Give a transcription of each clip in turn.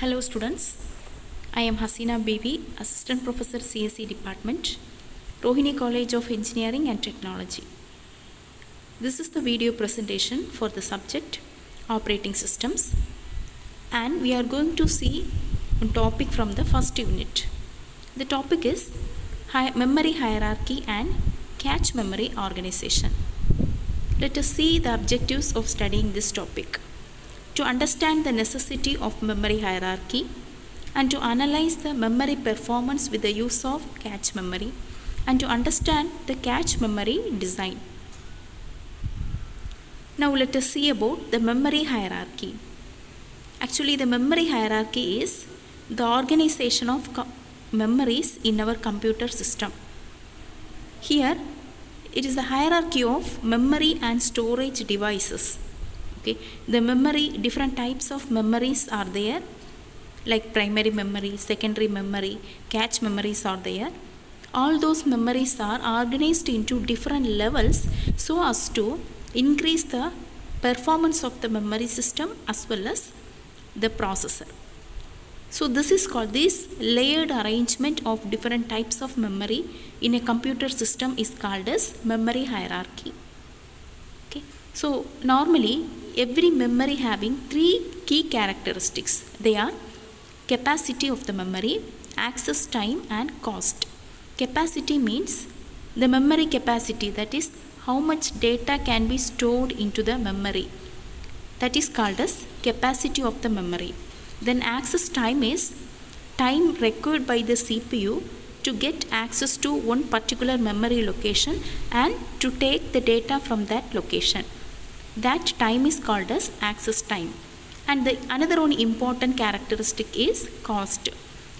Hello students, I am Hasina Bibi, Assistant Professor CSE Department, Rohini College of Engineering and Technology. This is the video presentation for the subject Operating Systems, and we are going to see a topic from the first unit. The topic is Memory Hierarchy and Cache Memory Organization. Let us see the objectives of studying this topic. To understand the necessity of memory hierarchy and to analyze the memory performance with the use of cache memory and to understand the cache memory design. Now let us see about the memory hierarchy. Actually, the memory hierarchy is the organization of memories in our computer system. Here it is the hierarchy of memory and storage devices. Okay, the memory, different types of memories are there, like primary memory, secondary memory, cache memories are there. All those memories are organized into different levels so as to increase the performance of the memory system as well as the processor. So this is called, this layered arrangement of different types of memory in a computer system is called as memory hierarchy. Okay, so normally every memory having three key characteristics. They are capacity of the memory, access time and cost. Capacity means the memory capacity, that is how much data can be stored into the memory. That is called as capacity of the memory. Then access time is time required by the CPU to get access to one particular memory location and to take the data from that location. That time is called as access time. And the another one important characteristic is cost.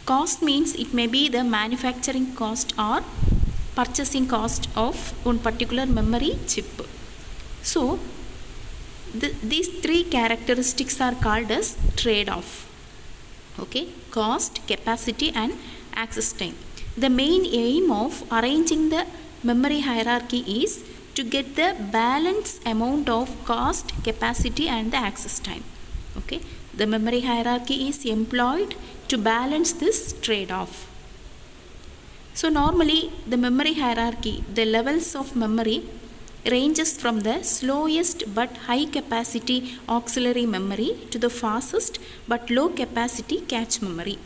Cost means it may be the manufacturing cost or purchasing cost of one particular memory chip. So these three characteristics are called as trade-off. Okay, cost, capacity and access time. The main aim of arranging the memory hierarchy is to get the balanced amount of cost, capacity and the access time. Okay, the memory hierarchy is employed to balance this trade-off. So normally the memory hierarchy, the levels of memory ranges from the slowest but high capacity auxiliary memory to the fastest but low capacity cache memory.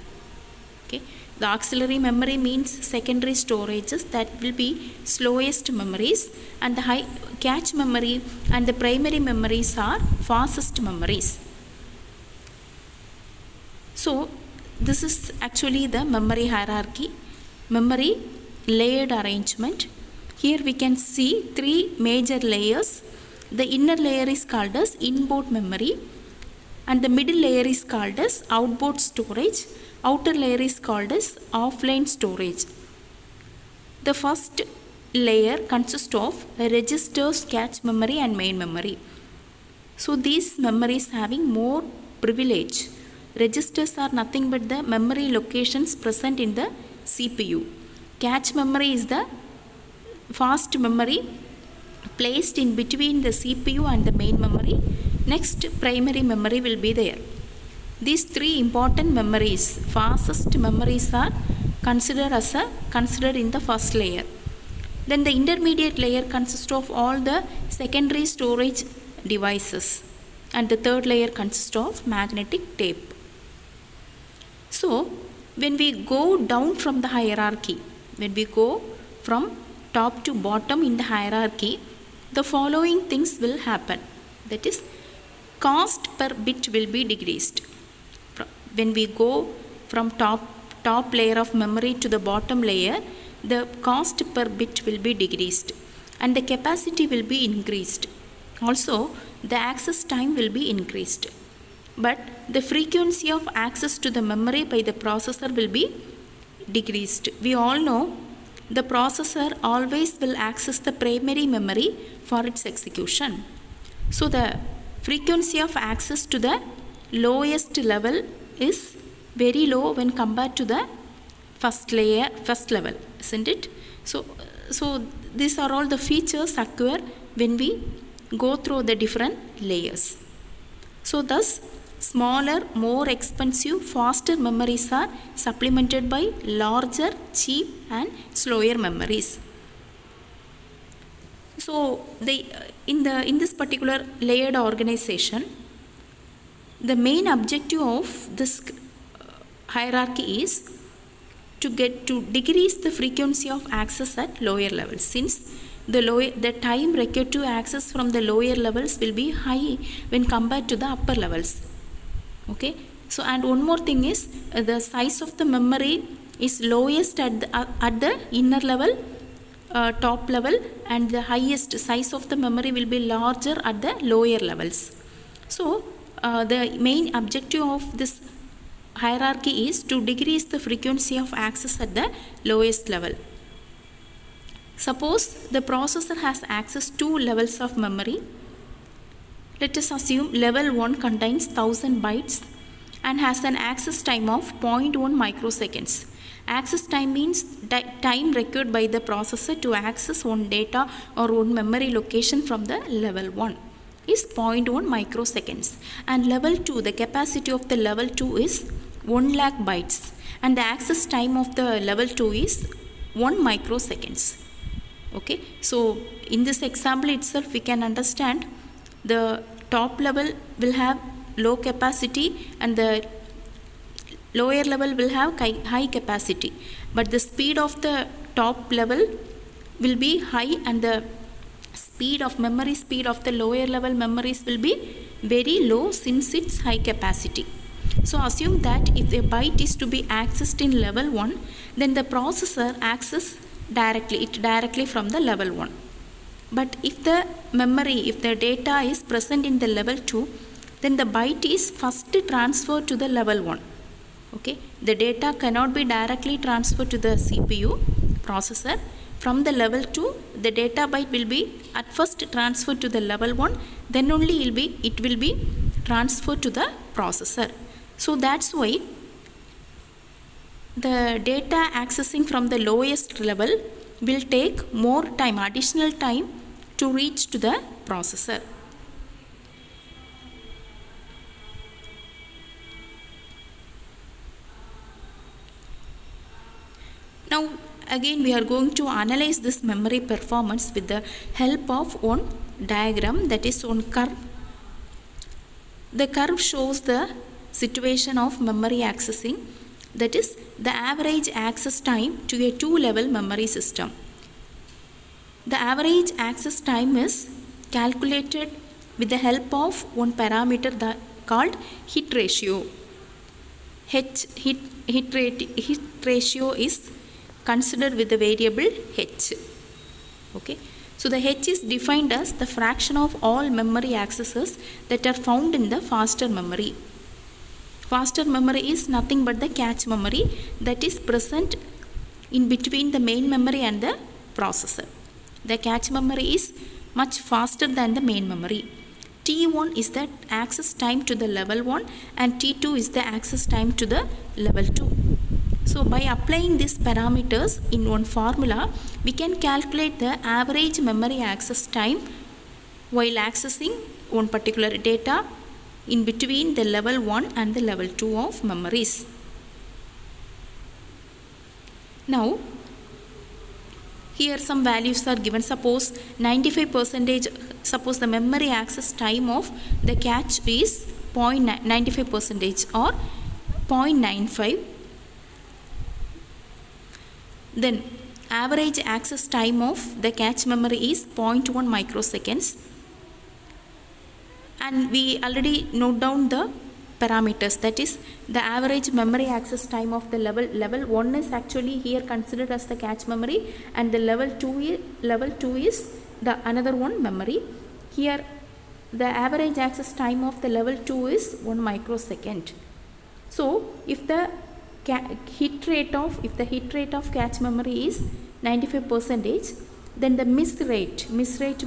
Okay, the auxiliary memory means secondary storages, that will be slowest memories, and the high cache memory and the primary memories are fastest memories. So this is actually the memory hierarchy, memory layered arrangement. Here we can see three major layers. The inner layer is called as inboard memory and the middle layer is called as outboard storage. Outer layer is called as offline storage. The first layer consists of registers, cache memory and main memory. So these memories having more privilege. Registers are nothing but the memory locations present in the CPU. Cache memory is the fast memory placed in between the CPU and the main memory. Next, primary memory will be there. These three important memories, fastest memories, are considered in the first layer. Then the intermediate layer consists of all the secondary storage devices, and the third layer consists of magnetic tape. So when we go down from the hierarchy, when we go from top to bottom in the hierarchy, the following things will happen. That is, cost per bit will be decreased. When we go from top layer of memory to the bottom layer, the cost per bit will be decreased and the capacity will be increased. Also, the access time will be increased. But the frequency of access to the memory by the processor will be decreased. We all know the processor always will access the primary memory for its execution. So the frequency of access to the lowest level is very low when compared to the first level, isn't it? So these are all the features occur when we go through the different layers. So thus Smaller, more expensive, faster memories are supplemented by larger, cheap and slower memories. So in this particular layered organization, the main objective of this hierarchy is to decrease the frequency of access at lower levels, since the time required to access from the lower levels will be high when compared to the upper levels. Okay, so and one more thing is the size of the memory is lowest at the inner level, top level, and the highest size of the memory will be larger at the lower levels. So the main objective of this hierarchy is to decrease the frequency of access at the lowest level. Suppose the processor has access to levels of memory. Let us assume level 1 contains 1000 bytes and has an access time of 0.1 microseconds. Access time means time required by the processor to access one data or one memory location from the level 1 is 0.1 microseconds, and level 2, the capacity of the level 2 is 1 lakh bytes, and the access time of the level 2 is 1 microseconds. Okay, so in this example itself we can understand the top level will have low capacity and the lower level will have high capacity, but the speed of the top level will be high and the memory speed of the lower level memories will be very low since it's high capacity. So assume that if a byte is to be accessed in level 1, then the processor accesses directly from the level 1. But if the data is present in the level 2, then the byte is first transferred to the level 1. Okay, the data cannot be directly transferred to the CPU processor. From the level 2, the data byte will be at first transferred to the level 1, then only it will be transferred to the processor. So that's why the data accessing from the lowest level will take more time, additional time to reach to the processor. Now again we are going to analyze this memory performance with the help of one diagram, that is one curve. The curve shows the situation of memory accessing, that is the average access time to a two-level memory system. The average access time is calculated with the help of one parameter called hit ratio. Hit ratio is considered with the variable h. Okay, so the h is defined as the fraction of all memory accesses that are found in the faster memory. Faster memory is nothing but the cache memory that is present in between the main memory and the processor. The cache memory is much faster than the main memory. T1 is the access time to the level 1 and T2 is the access time to the level 2. So by applying these parameters in one formula, we can calculate the average memory access time while accessing one particular data in between the level 1 and the level 2 of memories. Now here some values are given. Suppose 95%, suppose the memory access time of the cache is 0.95% or 0.95. Then average access time of the cache memory is 0.1 microseconds. And we already note down the parameters, that is the average memory access time of the level 1 is actually here considered as the cache memory, and the level 2 is the another one memory. Here the average access time of the level 2 is 1 microsecond. So if the hit rate of cache memory is 95%, then the miss rate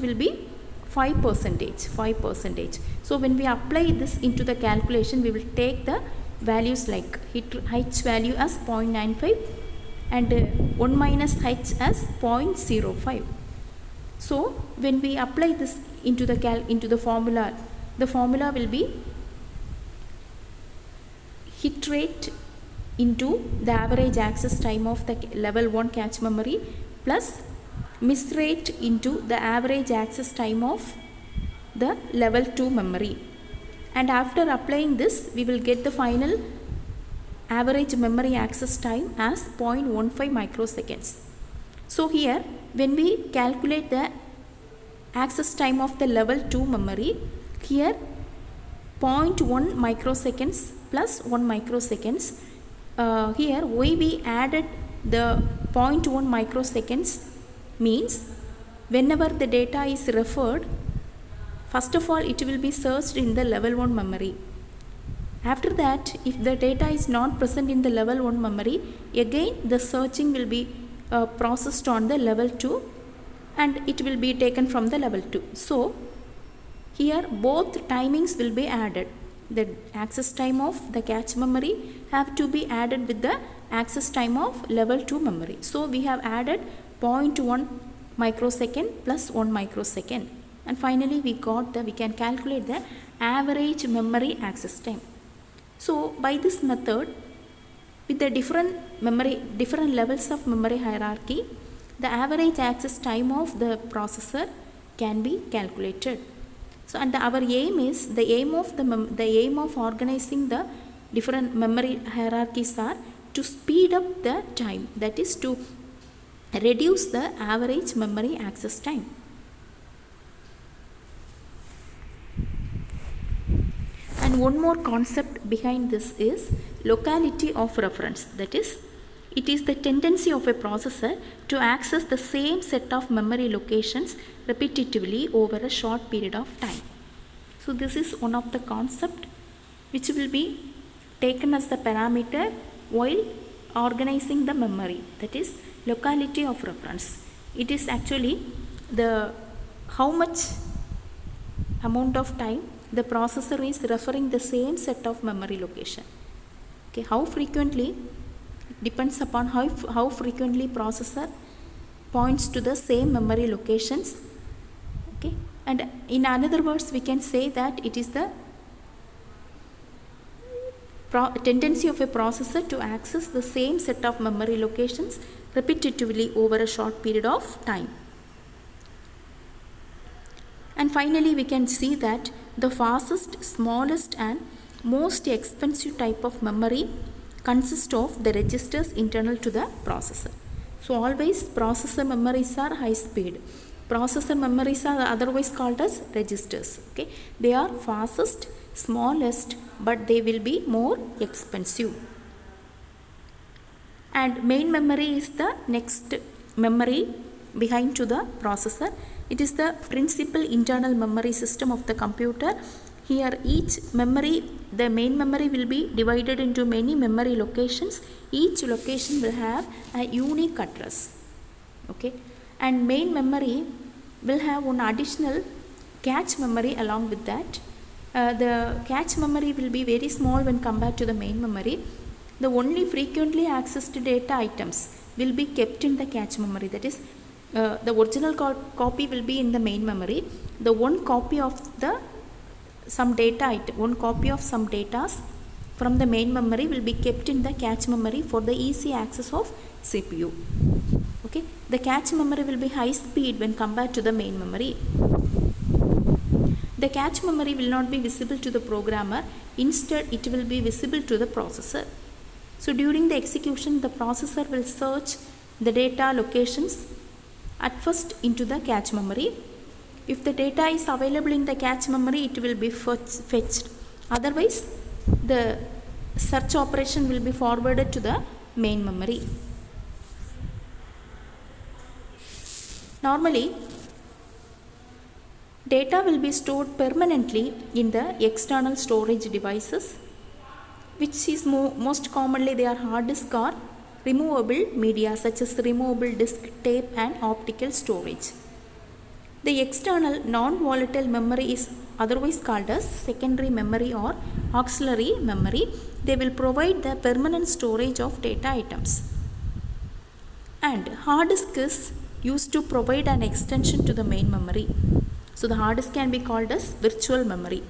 will be 5%. So when we apply this into the calculation, we will take the values like h value as 0.95 and 1 minus h as 0.05. So when we apply this into the formula, the formula will be hit rate into the average access time of the level 1 cache memory plus miss rate into the average access time of the level 2 memory. And after applying this, we will get the final average memory access time as 0.15 microseconds. So here, when we calculate the access time of the level 2 memory, here 0.1 microseconds plus 1 microseconds. Here why we added the 0.1 microseconds means whenever the data is referred, first of all it will be searched in the level 1 memory. After that, if the data is not present in the level 1 memory, again the searching will be processed on the level 2 and it will be taken from the level 2. So here both timings will be added. The access time of the cache memory have to be added with the access time of level 2 memory. So we have added 0.1 microsecond plus 1 microsecond, and finally we can calculate the average memory access time. So by this method, with the different levels of memory hierarchy, the average access time of the processor can be calculated. So, and our aim is the aim of organizing the different memory hierarchies are to speed up the time, that is to reduce the average memory access time. And one more concept behind this is locality of reference, that is, it is the tendency of a processor to access the same set of memory locations repetitively over a short period of time. So this is one of the concept which will be taken as the parameter while organizing the memory, that is locality of reference. It is actually the how much amount of time the processor is referring the same set of memory location. Okay, how frequently depends upon how frequently processor points to the same memory locations. Okay, and in other words we can say that it is the tendency of a processor to access the same set of memory locations repetitively over a short period of time. And finally we can see that the fastest, smallest and most expensive type of memory consists of the registers internal to the processor. So always processor memories are high speed. Processor memories are otherwise called as registers. Okay, they are fastest, smallest, but they will be more expensive. And main memory is the next memory behind to the processor. It is the principal internal memory system of the computer. Here each memory, the main memory will be divided into many memory locations. Each location will have a unique address. Okay, and main memory will have one additional cache memory along with that. The cache memory will be very small when compared to the main memory. The only frequently accessed data items will be kept in the cache memory, that is the original copy will be in the main memory. The one copy of some data item, one copy of some data from the main memory will be kept in the cache memory for the easy access of CPU. Okay, the cache memory will be high speed when compared to the main memory. The cache memory will not be visible to the programmer, instead it will be visible to the processor. So during the execution, the processor will search the data locations at first into the cache memory. If the data is available in the cache memory, it will be fetched. Otherwise, the search operation will be forwarded to the main memory. Normally, data will be stored permanently in the external storage devices, which is most commonly they are hard disk or removable media such as removable disk, tape and optical storage. The external non-volatile memory is otherwise called as secondary memory or auxiliary memory. They will provide the permanent storage of data items. And hard disk is used to provide an extension to the main memory. So the hard disk can be called as virtual memory.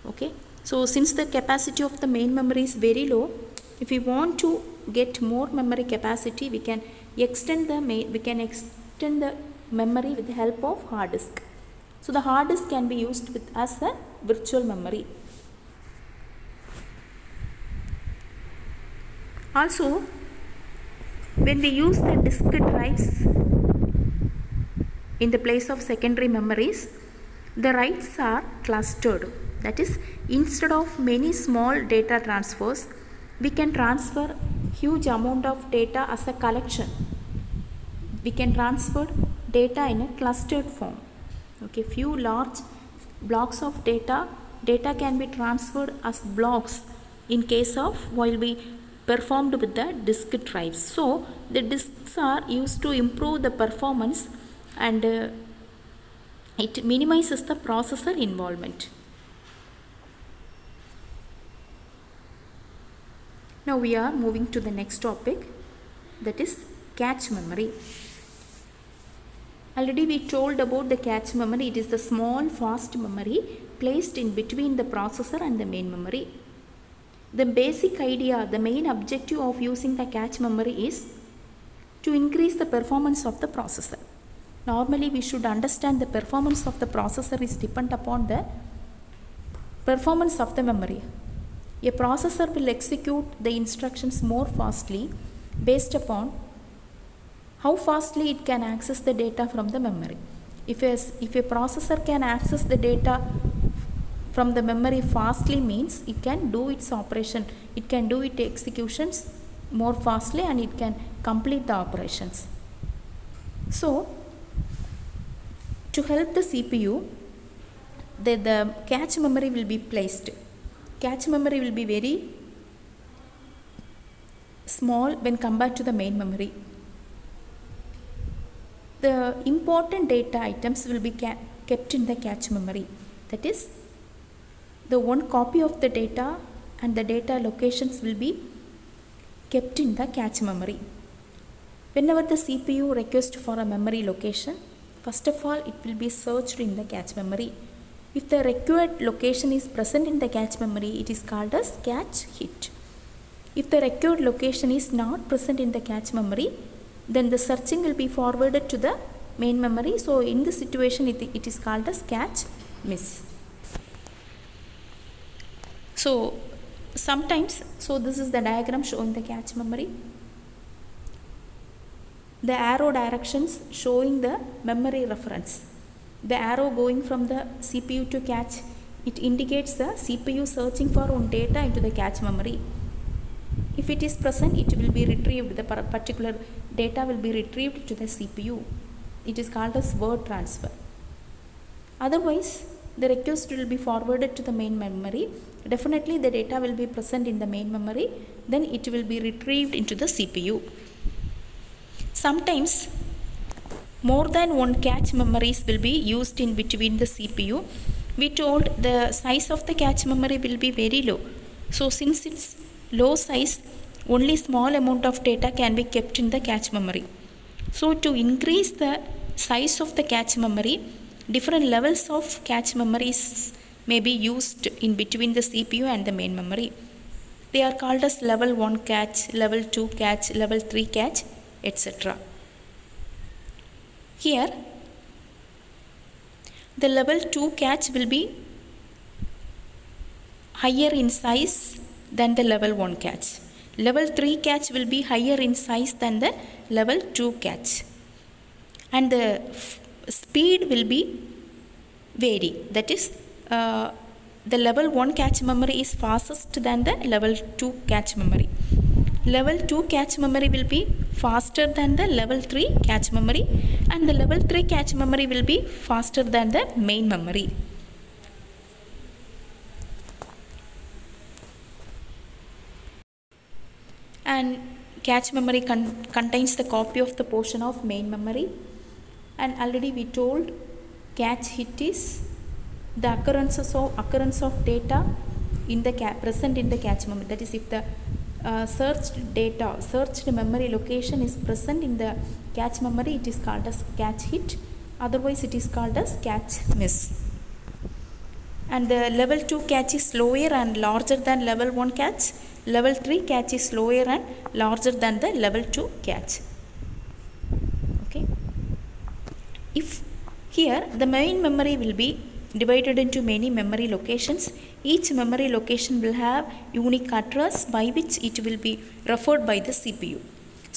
Okay, So since the capacity of the main memory is very low, if we want to get more memory capacity, we can extend the memory with the help of hard disk. So the hard disk can be used as a virtual memory. Also, when we use the disk drives in the place of secondary memories, the writes are clustered. That is, instead of many small data transfers, we can transfer huge amount of data as a collection. We can transfer data in a clustered form. Okay, few large blocks of data can be transferred as blocks in case of while we performed with the disk drives. So the disks are used to improve the performance and it minimizes the processor involvement. Now we are moving to the next topic, that is cache memory. Already we told about the cache memory. It is the small fast memory placed in between the processor and the main memory. The basic idea, the main objective of using the cache memory is to increase the performance of the processor. Normally we should understand the performance of the processor is dependent upon the performance of the memory. A processor will execute the instructions more fastly based upon how fastly it can access the data from the memory. If a processor can access the data from the memory fastly, means it can do its operation, it can do its executions more fastly and it can complete the operations. So to help the CPU, the cache memory will be placed. Cache memory will be very small when compared to the main memory. The important data items will be kept in the cache memory. That is, the one copy of the data and the data locations will be kept in the cache memory. Whenever the CPU requests for a memory location, first of all it will be searched in the cache memory. If the required location is present in the cache memory, it is called as cache hit. If the required location is not present in the cache memory, then the searching will be forwarded to the main memory. So in this situation it is called as cache miss. So sometimes, so this is the diagram showing the cache memory. The arrow directions showing the memory reference. The arrow going from the CPU to cache, it indicates the CPU searching for one data into the cache memory. If it is present, it will be retrieved, the particular data will be retrieved to the CPU. It is called as word transfer. Otherwise, the request will be forwarded to the main memory. Definitely the data will be present in the main memory, then it will be retrieved into the CPU. Sometimes more than one cache memories will be used in between the CPU. We told the size of the cache memory will be very low. So since it's low size, only small amount of data can be kept in the cache memory. So to increase the size of the cache memory, different levels of cache memories may be used in between the CPU and the main memory. They are called as level 1 cache, level 2 cache, level 3 cache, etc. Here, the level 2 cache will be higher in size than the level 1 cache. Level 3 cache will be higher in size than the level 2 cache. And the speed will be vary. That is, the level 1 cache memory is fastest than the level 2 cache memory. Level 2 cache memory will be faster than the level 3 cache memory, and the level 3 cache memory will be faster than the main memory. And cache memory contains the copy of the portion of main memory, and already we told cache hit is the occurrence of data in the present in the cache memory. That is, if the searched memory location is present in the cache memory, it is called as cache hit. Otherwise it is called as cache miss. and the level 2 cache is lower and larger than level 1 cache. Level 3 cache is lower and larger than the level 2 cache. Okay. If here the main memory will be divided into many memory locations, each memory location will have unique address by which it will be referred by the CPU.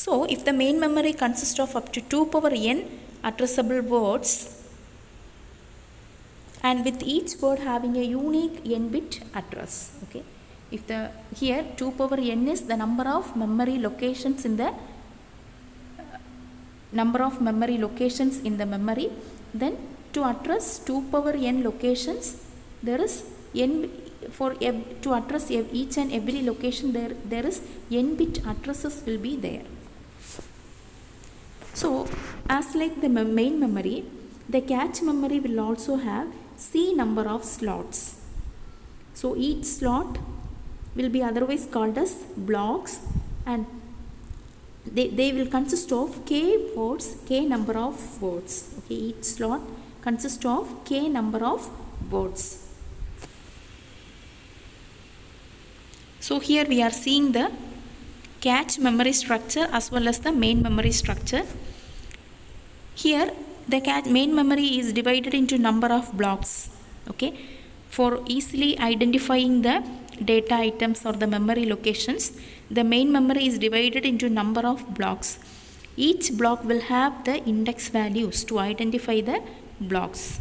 So if the main memory consists of up to 2 power n addressable words, and with each word having a unique n bit address. Okay, if the here 2 power n is the number of memory locations in the memory, then to address 2 power n locations, there is n to address each and every location, there is n bit addresses will be there. So as like the main memory, the cache memory will also have C number of slots. So each slot will be otherwise called as blocks, and they will consist of k words, k number of words. Okay, each slot consists of k number of words. So here we are seeing the cache memory structure as well as the main memory structure. Here the main memory is divided into number of blocks. Okay, for easily identifying the data items or the memory locations, the main memory is divided into number of blocks. Each block will have the index values to identify the blocks.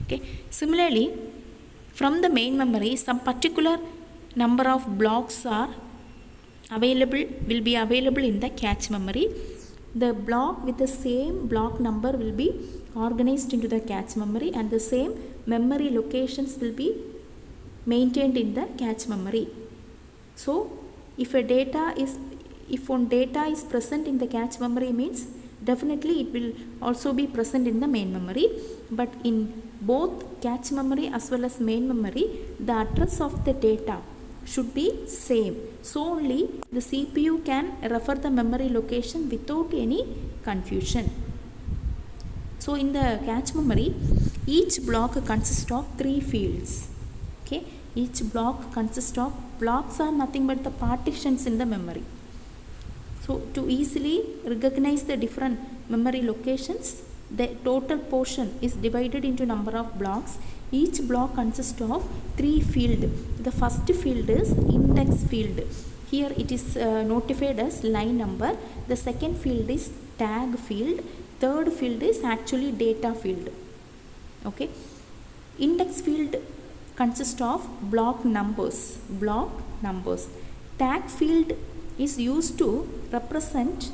Okay, similarly from the main memory, some particular number of blocks will be available in the cache memory. The block with the same block number will be organized into the cache memory, and the same memory locations will be maintained in the cache memory. So if one data is present in the cache memory, means definitely it will also be present in the main memory. But in both cache memory as well as main memory, the address of the data should be same, so only the CPU can refer the memory location without any confusion. So in the cache memory, each block consists of 3 fields. Okay, each block consists of, blocks are nothing but the partitions in the memory. So to easily recognize the different memory locations, the total portion is divided into number of blocks. Each block consists of 3 fields. The first field is index field. Here it is notified as line number. The second field is tag field. Third field is actually data field. Okay, index field consists of block numbers. Tag field is used to represent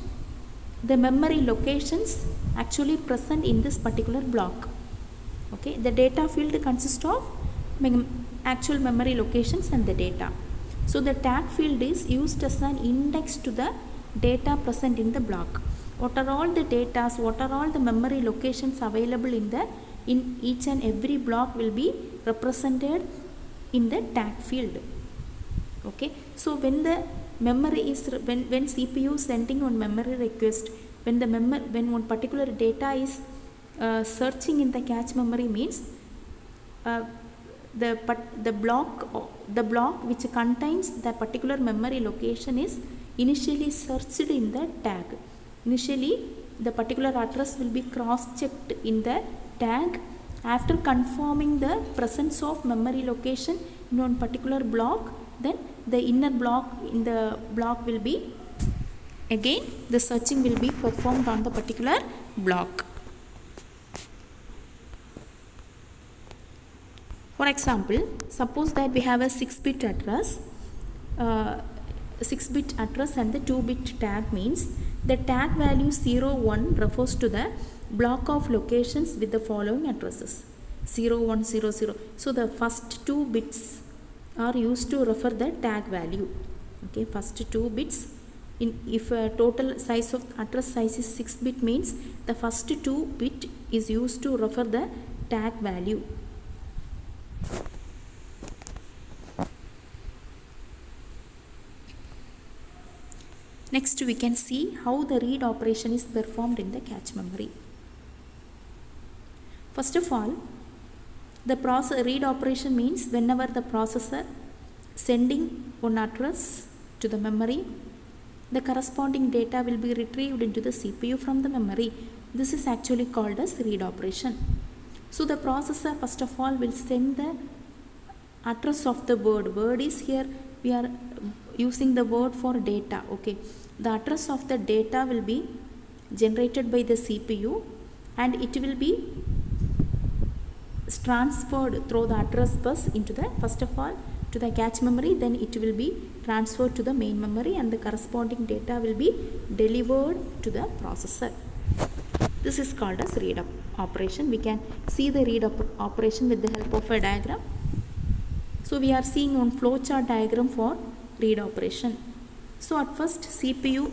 the memory locations actually present in this particular block. Okay, the data field consists of actual memory locations and the data. So the tag field is used as an index to the data present in the block. What are all the data, what are all the memory locations available in each and every block will be represented in the tag field. Okay, so when the memory is when CPU is sending on memory request, when one particular data is searching in the cache memory, means the block which contains the particular memory location is initially searched in the tag. Initially the particular address will be cross checked in the tag. After confirming the presence of memory location in one particular block, then the inner block in the block will be, again the searching will be performed on the particular block. For example, suppose that we have a 6-bit address, and the 2-bit tag, means the tag value 01 refers to the block of locations with the following addresses 0100. So the first 2 bits are used to refer the tag value. Okay, first 2 bits. If a total size of address size is 6-bit, means the first 2 bit is used to refer the tag value. Next we can see how the read operation is performed in the cache memory. First of all, The process read operation means whenever the processor sending one address to the memory, the corresponding data will be retrieved into the CPU from the memory. This is actually called as read operation. So the processor first of all will send the address of the word. Word is here we are using the word for data. Okay, the address of the data will be generated by the CPU and it will be transferred through the address bus into the first of all to the cache memory, then it will be transferred to the main memory and the corresponding data will be delivered to the processor. This is called as read operation. We can see the read operation with the help of a diagram. So we are seeing one flowchart diagram for read operation. So at first CPU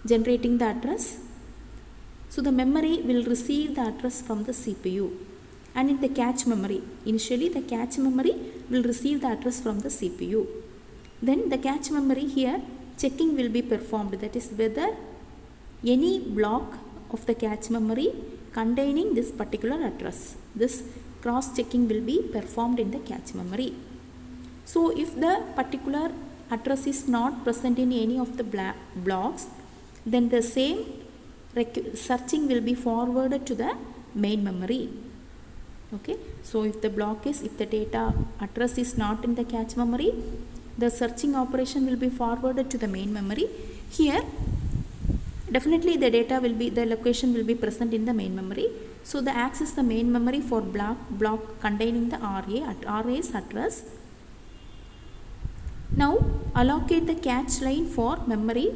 generating the address. So the memory will receive the address from the CPU, and in the cache memory, initially the cache memory will receive the address from the CPU. Then the cache memory here checking will be performed, that is whether any block of the cache memory containing this particular address. This cross checking will be performed in the cache memory. So if the particular address is not present in any of the blocks, then the same searching will be forwarded to the main memory. Okay, so if the data address is not in the cache memory, the searching operation will be forwarded to the main memory. Here definitely the location will be present in the main memory. So the access the main memory for block containing the RA's address. Now allocate the cache line for memory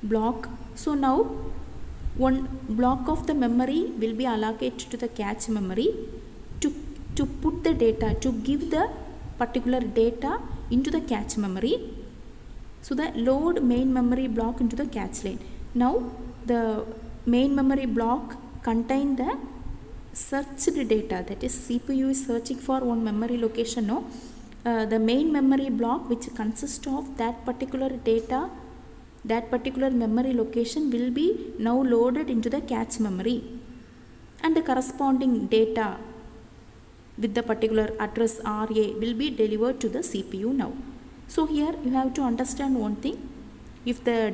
block. So now one block of the memory will be allocated to the cache memory to put the data, to give the particular data into the cache memory. So the load main memory block into the cache line. Now the main memory block contain the searched data, that is CPU is searching for one memory location. No, the main memory block which consists of that particular data, that particular memory location will be now loaded into the cache memory, and the corresponding data with the particular address RA will be delivered to the CPU now. So here you have to understand one thing. If the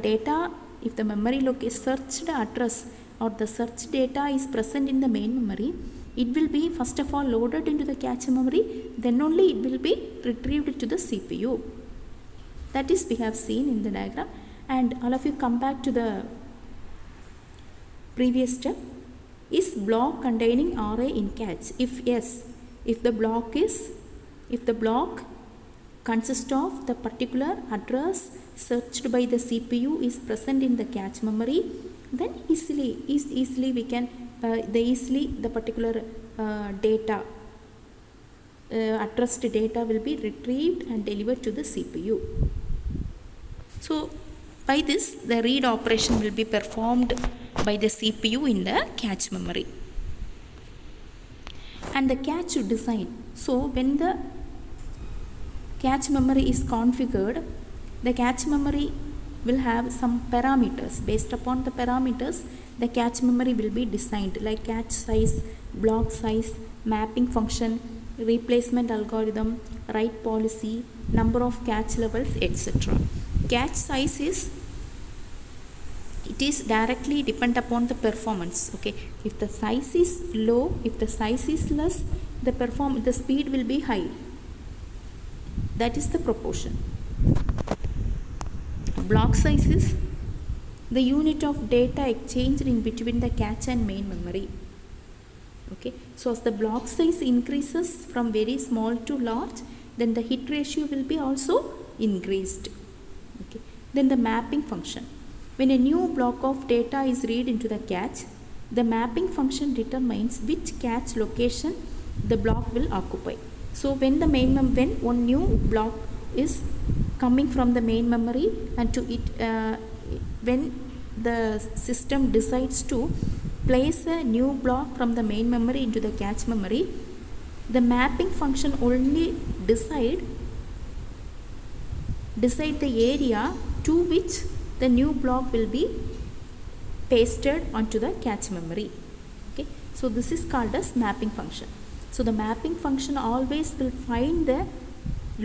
memory searched address or the search data is present in the main memory, it will be first of all loaded into the cache memory, then only it will be retrieved to the CPU. That is we have seen in the diagram. And all of you come back to the previous step. Is block containing RA in cache? If yes, if the block consists of the particular address searched by the CPU is present in the cache memory, then easily we can the particular data addressed data will be retrieved and delivered to the CPU. So by this the read operation will be performed by the CPU in the cache memory. And the cache design. So when the cache memory is configured, the cache memory will have some parameters. Based upon the parameters, the cache memory will be designed, like cache size, block size, mapping function, replacement algorithm, write policy, number of cache levels, etc. Cache size is directly depend upon the performance. Okay, if the size is low, if the size is less, the speed will be high. That is the proportion. Block size is the unit of data exchanged in between the cache and main memory. Okay, so as the block size increases from very small to large, then the hit ratio will be also increased. Okay, then the mapping function. When a new block of data is read into the cache, the mapping function determines which cache location the block will occupy. So when one new block is coming from the main memory and when the system decides to place a new block from the main memory into the cache memory, the mapping function only decide the area to which the new block will be pasted onto the cache memory. Okay, So this is called as mapping function. So the mapping function always will find the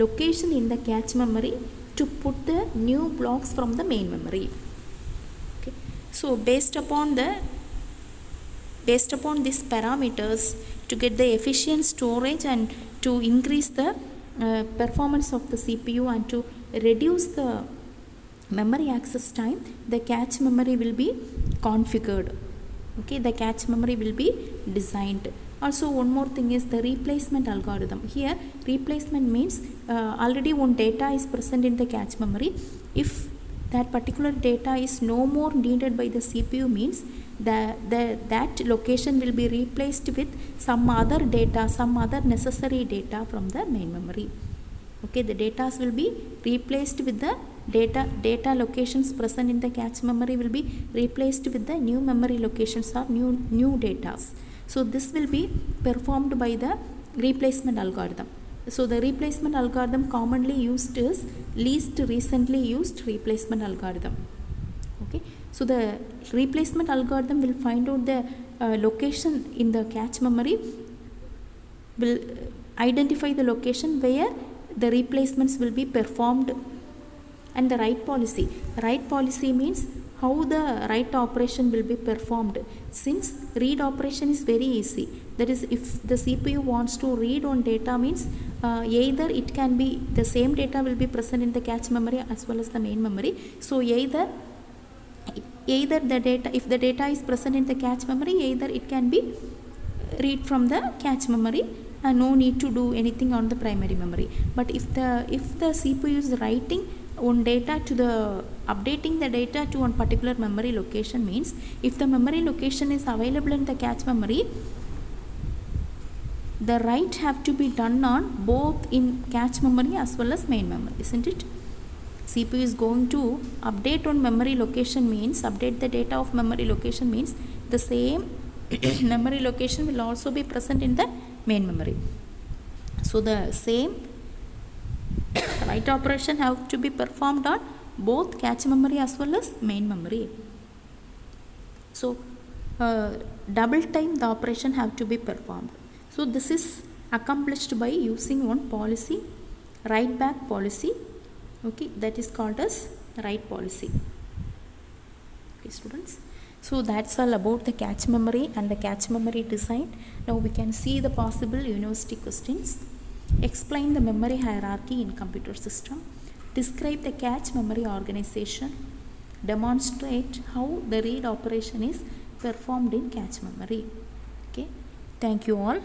location in the cache memory to put the new blocks from the main memory. Okay. So based upon these parameters, to get the efficient storage and to increase the performance of the CPU and to reduce the memory access time, the cache memory will be configured. Okay, the cache memory will be designed. Also one more thing is the replacement algorithm. Here replacement means already one data is present in the cache memory. If that particular data is no more needed by the CPU, means that location will be replaced with some other data, some other necessary data from the main memory. Okay, the data will be replaced with the data locations present in the cache memory will be replaced with the new memory locations or new data. So this will be performed by the replacement algorithm. So the replacement algorithm commonly used is least recently used replacement algorithm. Okay, so the replacement algorithm will find out the location in the cache memory, will identify the location where the replacements will be performed. And the write policy means how the write operation will be performed. Since read operation is very easy, that is, if the CPU wants to read on data, means either it can be the same data will be present in the cache memory as well as the main memory. So either the data, if the data is present in the cache memory, either it can be read from the cache memory and no need to do anything on the primary memory. But if the CPU is writing on data to the updating the data to one particular memory location, means if the memory location is available in the cache memory, the write have to be done on both in cache memory as well as main memory, isn't it? CPU is going to update on memory location, means update the data of memory location, means the same memory location will also be present in the main memory. So the same write operation have to be performed on both cache memory as well as main memory. So double time the operation have to be performed. So this is accomplished by using one policy, write back policy. Okay, that is called as write policy. Okay, students, so that's all about the cache memory and the cache memory design. Now we can see the possible university questions. Explain the memory hierarchy in computer system. Describe the cache memory organization. Demonstrate how the read operation is performed in cache memory. Okay, thank you all.